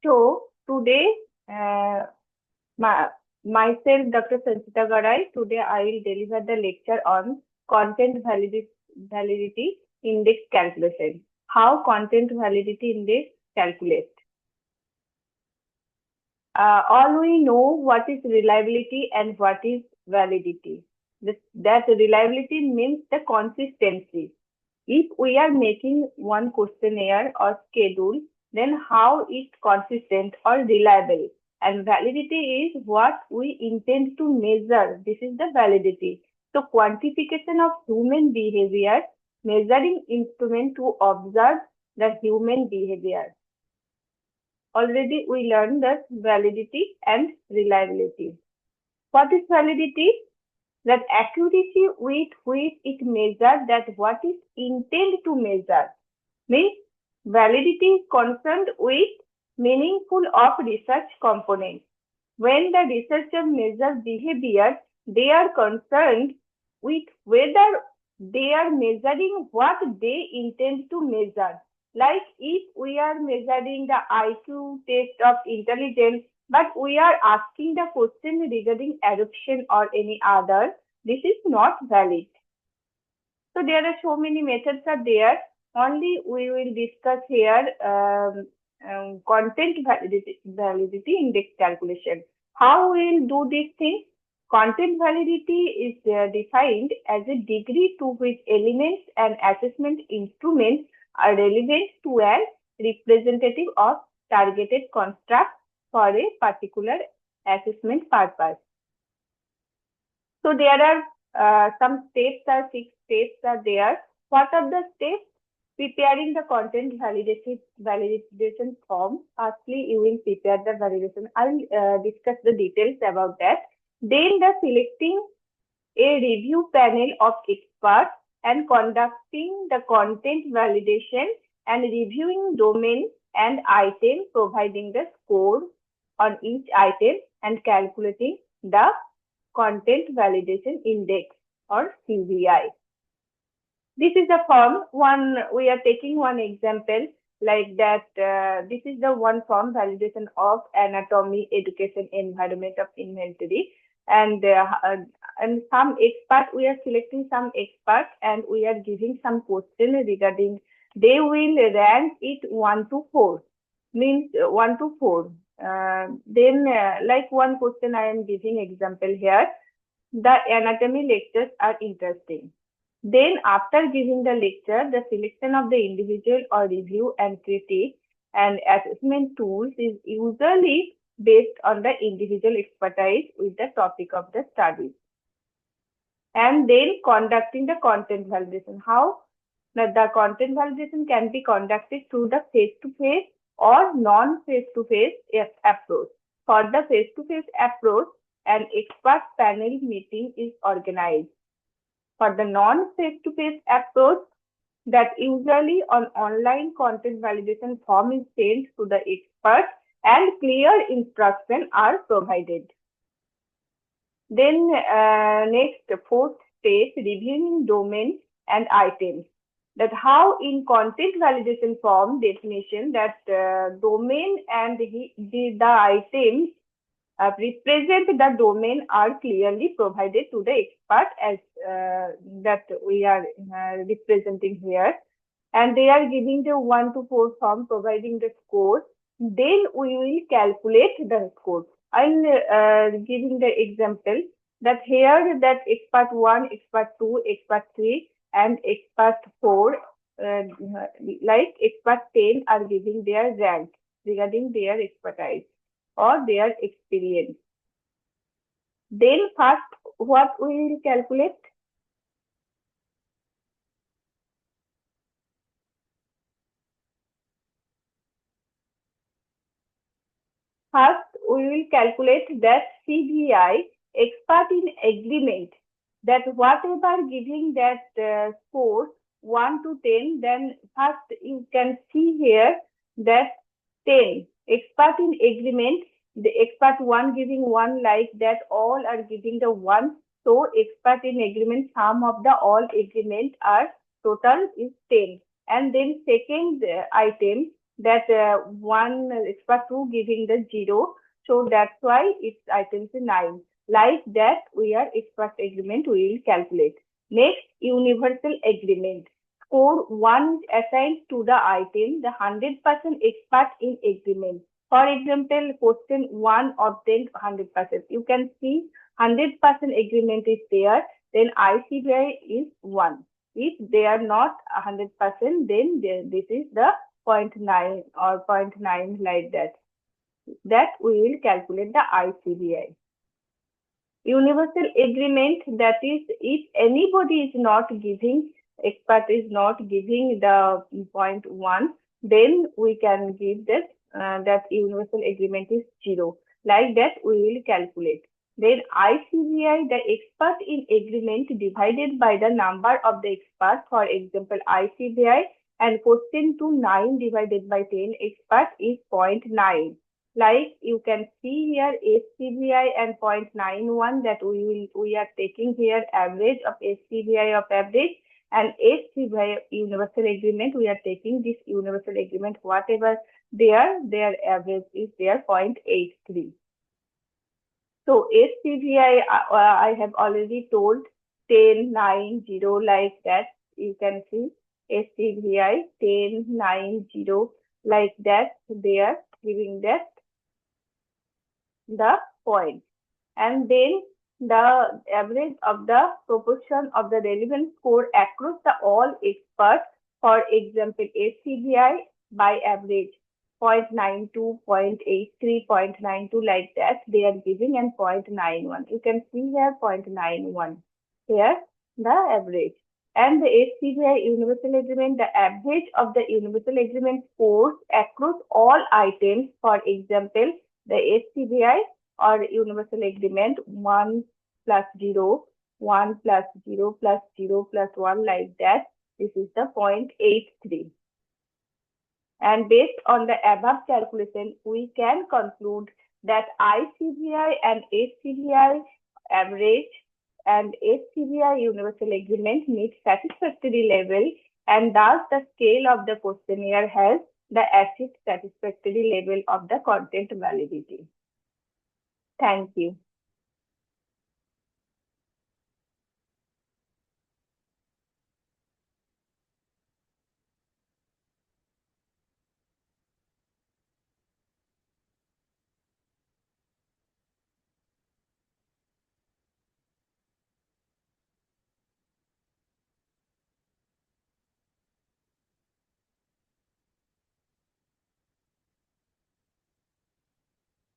So today, uh, my, myself, Dr. Sanchita Garai, today I will deliver the lecture on content validity index calculation. How content validity index calculate. All we know what is reliability and what is validity. That reliability means the consistency. If we are making one questionnaire or schedule, then how is consistent or reliable? And validity is what we intend to measure. This is the validity. So quantification of human behavior, measuring instrument to observe the human behavior. Already we learned that validity and reliability. What is validity? That accuracy with which it measures that what is intended to measure. Means validity is concerned with meaningful of research components. When the researcher measures behavior, they are concerned with whether they are measuring what they intend to measure. Like if we are measuring the IQ test of intelligence, but we are asking the question regarding adoption or any other, this is not valid. So there are so many methods are there. Only we will discuss here content validity index calculation. How we will do this thing? Content validity is defined as a degree to which elements and assessment instruments are relevant to an representative of targeted construct for a particular assessment purpose. So there are some steps are 6 steps are there. What are the steps? Preparing the content validation form. Firstly, you will prepare the validation. I'll discuss the details about that. Then the selecting a review panel of experts and conducting the content validation and reviewing domain and item, providing the score on each item and calculating the content validation index or CVI. This is the form one. We are taking one example like that. This is the one form validation of anatomy, education, environment of inventory, and some expert. We are selecting some expert and we are giving some question regarding. They will rank it 1 to 4, means 1 to 4. Then like one question I am giving example here. The anatomy lectures are interesting. Then after giving the lecture, the selection of the individual or review and critique and assessment tools is usually based on the individual expertise with the topic of the study. And then conducting the content validation. How? The content validation can be conducted through the face-to-face or non-face-to-face approach. For the face-to-face approach, an expert panel meeting is organized. For the non-face-to-face approach, that usually an online content validation form is sent to the expert and clear instructions are provided. Then next, fourth stage, reviewing domain and items. That how in content validation form definition that domain and the items represent the domain are clearly provided to the expert as that we are representing here, and they are giving the 1 to 4 form providing the score. Then we will calculate the score. I'll giving the example that here that expert 1, expert 2, expert 3 and expert 4 like expert 10 are giving their rank regarding their expertise or their experience. Then first, what we will calculate? First, we will calculate that CVI, expert in agreement, that whatever giving that score 1 to 10, then first you can see here that 10, expert in agreement, the expert 1 giving 1 like that, all are giving the 1. So expert in agreement, sum of the all agreement are total is 10. And then second item, that one expert 2 giving the 0. So that's why it's items 9. Like that, we are expert agreement we will calculate. Next, universal agreement. Score 1 assigned to the item, the 100% expert in agreement. For example, question 1 obtained 100%. You can see 100% agreement is there, then ICBI is 1. If they are not 100%, then this is the 0.9 or 0.9 like that. That we will calculate the ICBI. Universal agreement, that is, if anybody is not giving, expert is not giving the 0.1, then we can give that universal agreement is 0. Like that, we will calculate. Then ICBI, the expert in agreement divided by the number of the experts. For example, ICBI and question to 9 divided by 10 expert is 0.9. Like you can see here SCBI and 0.91, that we are taking here average of SCBI of average, and SCBI universal agreement, we are taking this universal agreement whatever their average is there 0.83. So SCBI I have already told 10, 9, 0 like that. You can see SCBI 10, 9, 0 like that. They are giving that the point. And then the average of the proportion of the relevant score across the all experts. For example, SCBI by average 0.92, 0.83, 0.92 like that they are giving, and 0.91. You can see here 0.91. Here the average. And the SCBI universal agreement, the average of the universal agreement scores across all items. For example, the SCBI or universal agreement 1 plus 0, 1 plus 0 plus 0 plus 1 like that. This is the 0.83. And based on the above calculation, we can conclude that ICBI and SCBI average and SCBI universal agreement meet satisfactory level, and thus the scale of the questionnaire has the achieved satisfactory level of the content validity. Thank you.